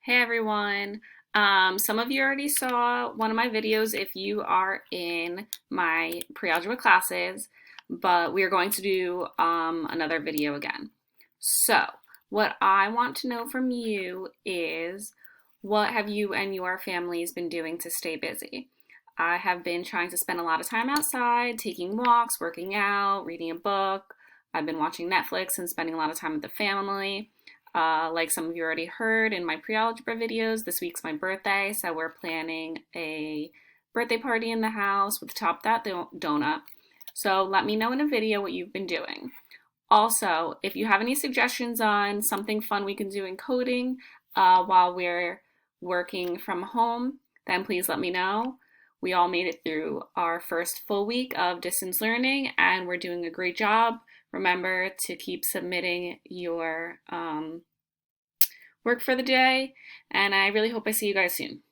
Hey everyone. Some of you already saw one of my videos if you are in my pre-algebra classes, but we are going to do another video again. So, what I want to know from you is what have you and your families been doing to stay busy? I have been trying to spend a lot of time outside, taking walks, working out, reading a book. I've been watching Netflix and spending a lot of time with the family. Like some of you already heard in my pre-algebra videos, this week's my birthday, so we're planning a birthday party in the house with Top That Donut. So let me know in a video what you've been doing. Also, if you have any suggestions on something fun we can do in coding while we're working from home, then please let me know. We all made it through our first full week of distance learning and we're doing a great job. Remember to keep submitting your work for the day, and I really hope I see you guys soon.